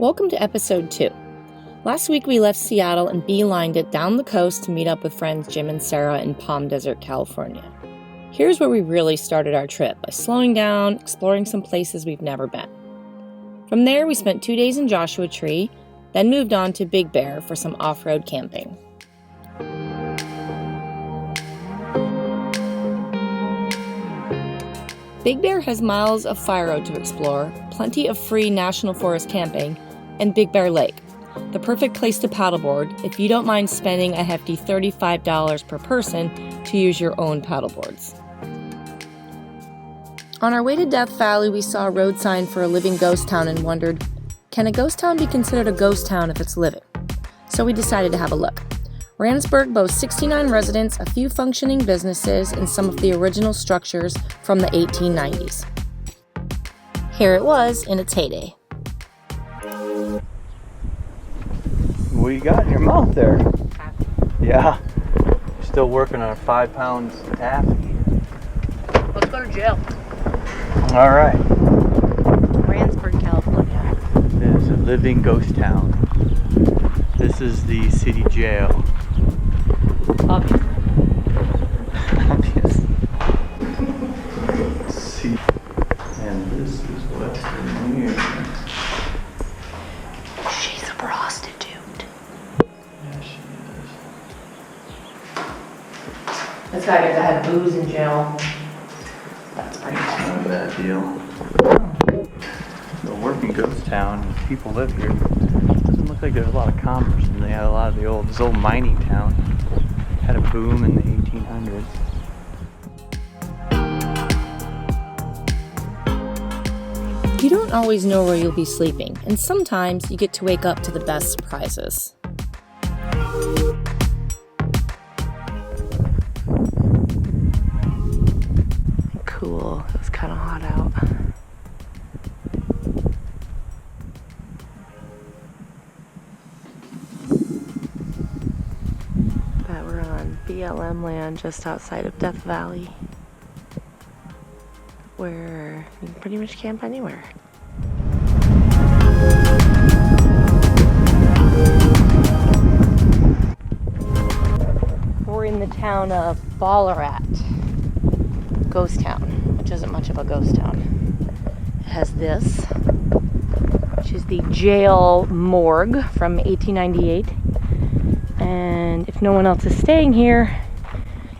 Welcome to episode 2. Last week we left Seattle and beelined it down the coast to meet up with friends Jim and Sarah in Palm Desert, California. Here's where we really started our trip, by slowing down, exploring some places we've never been. From there we spent 2 days in Joshua Tree, then moved on to Big Bear for some off-road camping. Big Bear has miles of fire road to explore, plenty of free National Forest camping, and Big Bear Lake, the perfect place to paddleboard if you don't mind spending a hefty $35 per person to use your own paddleboards. On our way to Death Valley, we saw a road sign for a living ghost town and wondered, can a ghost town be considered a ghost town if it's living? So we decided to have a look. Randsburg boasts 69 residents, a few functioning businesses, and some of the original structures from the 1890s. Here it was in its heyday. What you got in your mouth there? Taffy. Yeah. Still working on 5 pounds of taffy. Let's go to jail. All right. Randsburg, California. It is a living ghost town. This is the city jail. Obviously. Obvious. Let's see. And this is what's in here. She's a prostitute. Yeah, she is. This guy gets to have booze in jail. That's pretty awesome. Not a bad deal. The working ghost town, people live here. Doesn't look like there's a lot of commerce, and they had a lot of this old mining town. Had a boom in the 1800s. You don't always know where you'll be sleeping, and sometimes you get to wake up to the best surprises. Cool. It was kind of hot out. But we're on BLM land just outside of Death Valley, where you can pretty much camp anywhere. We're in the town of Ballarat, ghost town, which isn't much of a ghost town. It has this, which is the jail morgue from 1898. And if no one else is staying here,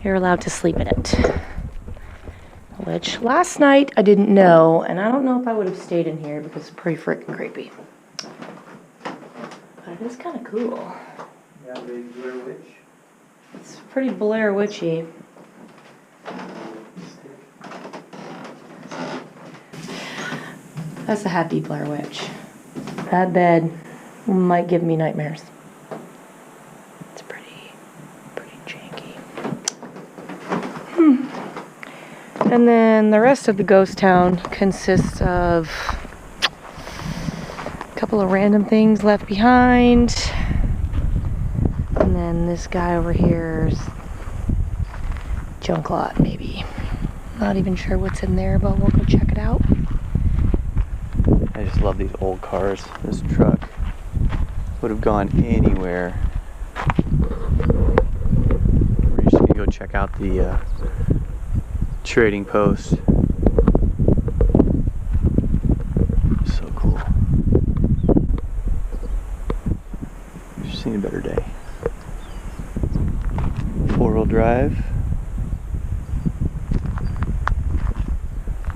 you're allowed to sleep in it. Which last night I didn't know, and I don't know if I would have stayed in here because it's pretty freaking creepy. But it is kind of cool. Yeah, the Blair Witch. It's pretty Blair Witchy. That's a happy Blair Witch. That bed might give me nightmares. It's pretty janky. And then the rest of the ghost town consists of a couple of random things left behind. And then this guy over here's junk lot, maybe. Not even sure what's in there, but we'll go check it out. I just love these old cars. This truck would have gone anywhere. We're just gonna go check out the trading post. So cool. Just seen a better day. 4-wheel drive.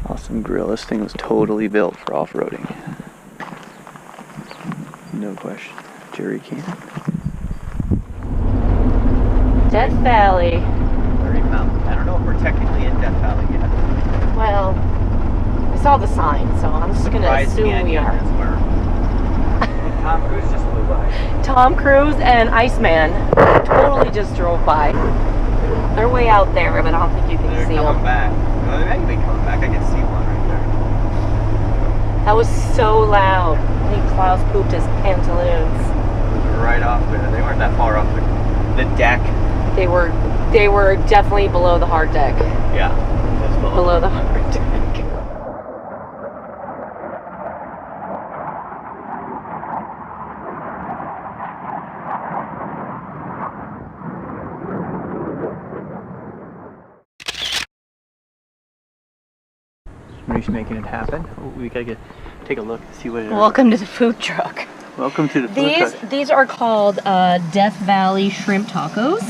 Awesome grill. This thing was totally built for off-roading. No question. Jerry can. Death Valley. 30 pounds. I don't know if we're technically in Death Valley yet. Well, I saw the sign, so I'm just going to assume we are. Tom Cruise just flew by. Tom Cruise and Iceman totally just drove by. They're way out there, but I don't think you can see them. They're coming back. Well, they may be coming back. I can see one right there. That was so loud. I think Klaus pooped his pantaloons. Right off there. They weren't that far off the deck. They were definitely below the hard deck. Yeah. Just Below the hard deck. Marie's making it happen. We gotta take a look and see what it is. Welcome to the food truck. Welcome to the food truck. These are called Death Valley shrimp tacos.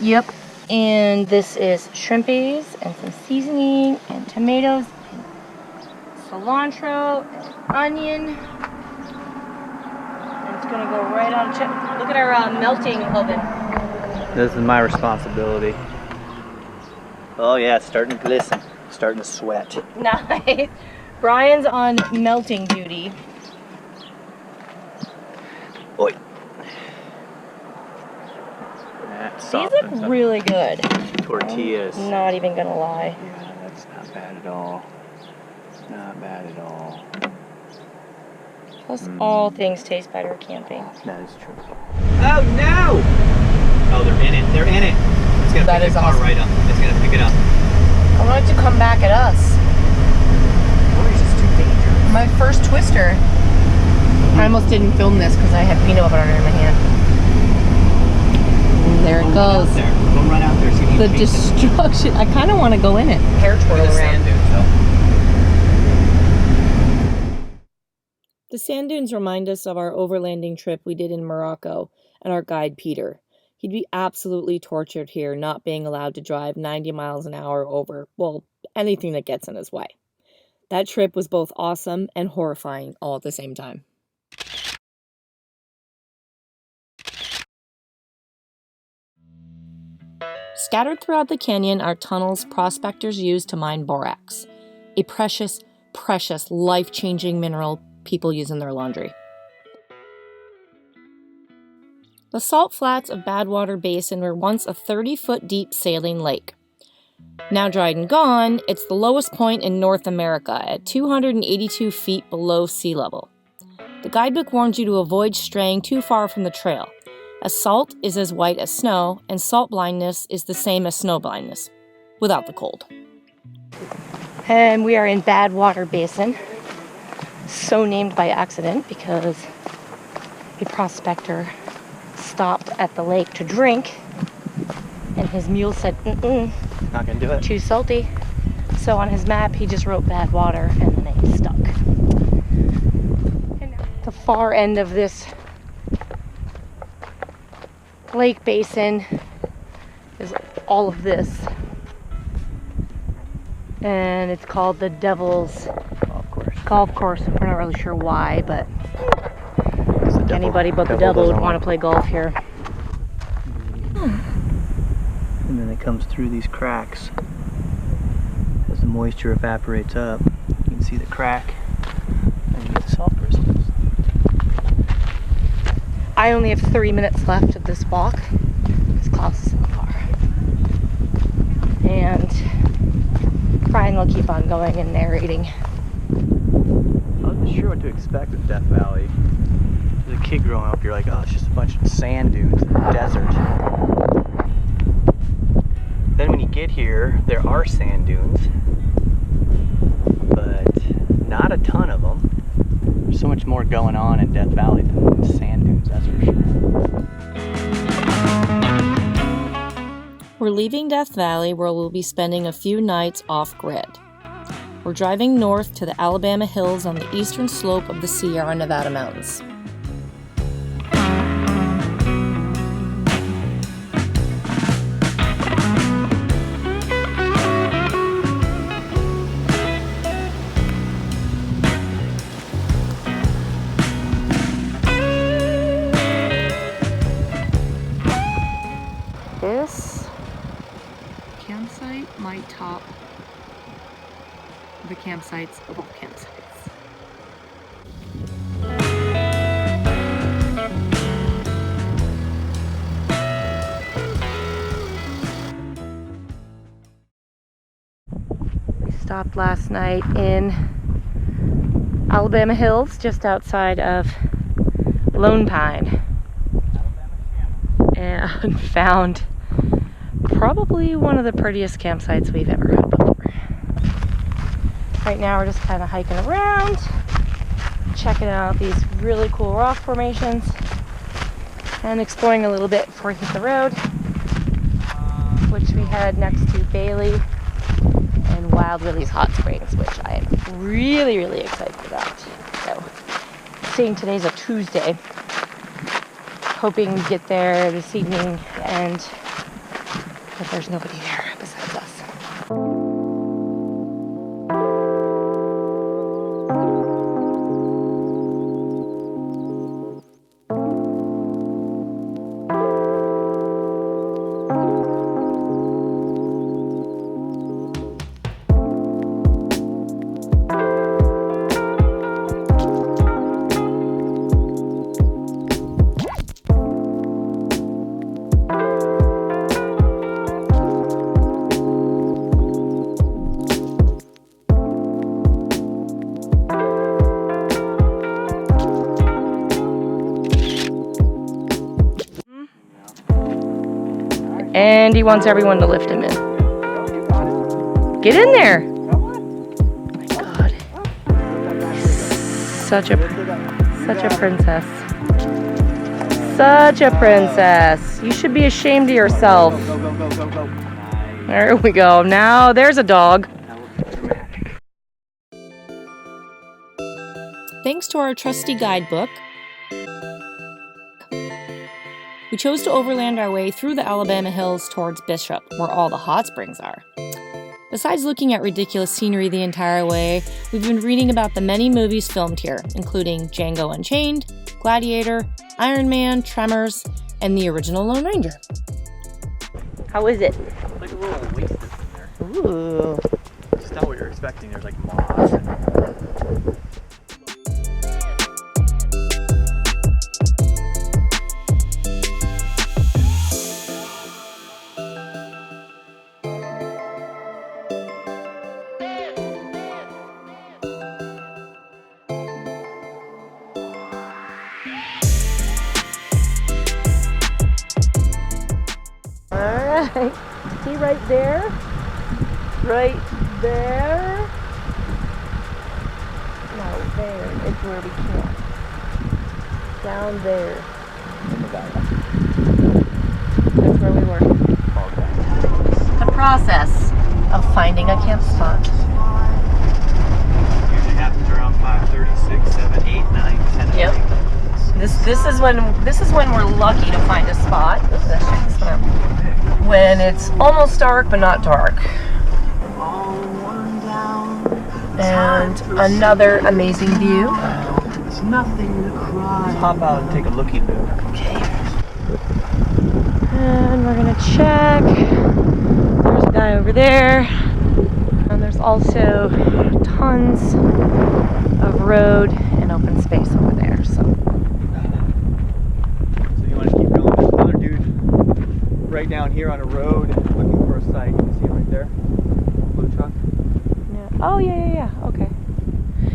Yep. And this is shrimpies and some seasoning and tomatoes and cilantro and onion. And it's gonna go right on chip. Look at our melting oven. This is my responsibility. Oh yeah, it's starting to glisten. Starting to sweat. Nice. Brian's on melting duty. Oi. These look really good. Tortillas. I'm not even gonna lie. Yeah, that's not bad at all. Not bad at all. Plus, all things taste better camping. That is true. Oh no! Oh, they're in it. They're in it. It's gonna That pick is the car awesome. right up. It's gonna pick it up. I want it to come back at us. Or is this too dangerous? My first twister. I almost didn't film this because I had peanut butter in my hand. And there it goes. Go run out there. See if you The can chase it. destruction. I kind of want to go in it. Hair twirl Look at the around. sand dunes, though. The sand dunes remind us of our overlanding trip we did in Morocco and our guide Peter. He'd be absolutely tortured here not being allowed to drive 90 miles an hour over, well, anything that gets in his way. That trip was both awesome and horrifying all at the same time. Scattered throughout the canyon are tunnels prospectors use to mine borax, a precious, precious, life-changing mineral people use in their laundry. The salt flats of Badwater Basin were once a 30-foot deep saline lake. Now dried and gone, it's the lowest point in North America at 282 feet below sea level. The guidebook warns you to avoid straying too far from the trail, as salt is as white as snow, and salt blindness is the same as snow blindness, without the cold. And we are in Badwater Basin, so named by accident because a prospector stopped at the lake to drink, and his mule said, Not gonna do it. too salty. So on his map, he just wrote bad water, and then it stuck. The far end of this lake basin is all of this. And it's called the Devil's Golf Course. We're not really sure why, but anybody but the devil would want to play golf here. And then it comes through these cracks. As the moisture evaporates up, you can see the crack and you get the salt crystals. I only have 3 minutes left of this walk because Klaus is in the car. And Brian will keep on going and narrating. I wasn't sure what to expect with Death Valley. As a kid growing up, you're like, oh, it's just a bunch of sand dunes in the desert. Then when you get here, there are sand dunes, but not a ton of them. There's so much more going on in Death Valley than sand dunes, that's for sure. We're leaving Death Valley where we'll be spending a few nights off-grid. We're driving north to the Alabama hills on the eastern slope of the Sierra Nevada mountains. This campsite might top the campsites of all campsites. We stopped last night in Alabama Hills, just outside of Lone Pine, and found probably one of the prettiest campsites we've ever had before. Right now we're just kind of hiking around, checking out these really cool rock formations, and exploring a little bit before we hit the road, which we had next to Bailey and Wild Willie's Hot Springs, which I am really, really excited about. So, seeing today's a Tuesday, hoping we get there this evening and that there's nobody there besides us. And he wants everyone to lift him in. Get in there! Oh my God. Such a princess. Such a princess. You should be ashamed of yourself. There we go. Now there's a dog. Thanks to our trusty guidebook, we chose to overland our way through the Alabama hills towards Bishop, where all the hot springs are. Besides looking at ridiculous scenery the entire way, we've been reading about the many movies filmed here, including Django Unchained, Gladiator, Iron Man, Tremors, and the original Lone Ranger. How is it? Like a little oasis in there. Ooh. It's not what you're expecting. There's like moss. Alright, see right there? Right there? No, there is where we camp. Down there. That's where we were. The process of finding a camp spot. Usually happens around 5:36, 7, 8, 9, 10. Yep. This is when we're lucky to find a spot. Ooh, that shit's gonna, when it's almost dark but not dark. And another amazing view. Let's hop out and take a looky-loo. Okay. And we're gonna check. There's a guy over there. And there's also tons of road and open space over there. So you want to keep going? There's another dude right down here on a road looking for a site. You can see him right there. Blue truck. yeah. Oh yeah. Okay.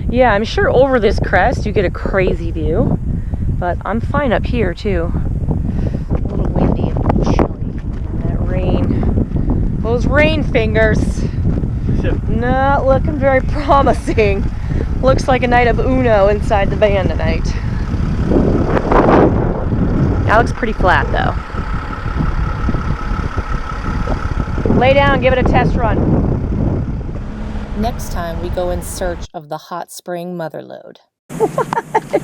Yeah, I'm sure over this crest you get a crazy view, but I'm fine up here too. A little windy and chilly. And that rain. Those rain fingers. Not looking very promising. Looks like a night of Uno inside the van tonight. That looks pretty flat though. Lay down, give it a test run. Next time we go in search of the hot spring motherlode. What?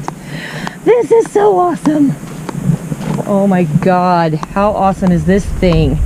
This is so awesome. Oh my God, how awesome is this thing?